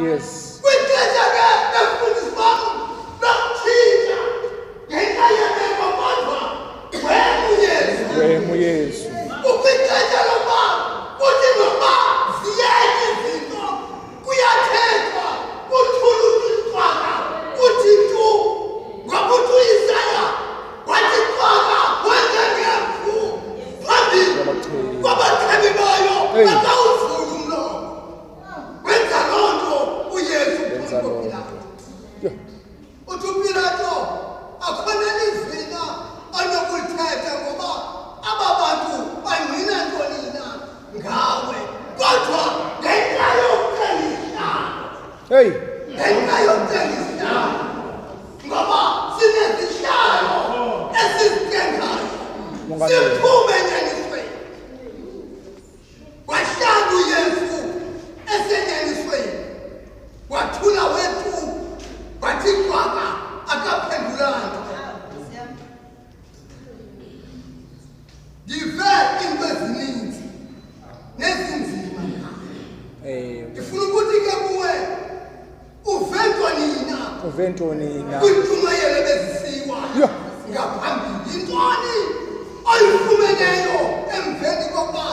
Yes. Kwixesha ke befundisi bam lokutshintsha ngenxa yemeko kodwa wemu Yesu. Ukwixesha lokuba kuthi nokuba ziyeke izinto kuyathethwa kuthula ucwaka kuthi tu ngokuthi uIsaya wathi cwaka wenze ngemvu phambili kwabachebi bayo bakawuvula umlomo wenza loo nto uYesu phambi koPilato. Uthi uPilato akhonela izwina anokulithetha ngoba aba bantu bangqina ntoni na ngawe kodwa ngenxa yokucengisa ngenxa yokucengisa ngoba sinezihlalo esizithengayo siphume enyanisweni wahlala uYesu esenyanisweni wathula wethu wathi cwaka akaphendulanga. Ndive into ezininzi nezinzima ndifuna ukuthi ke kuwe uve ntoni na kwintshumayelo ebezisiwa ngaphambili. Yintoni oyifumeneyo emveni kokuba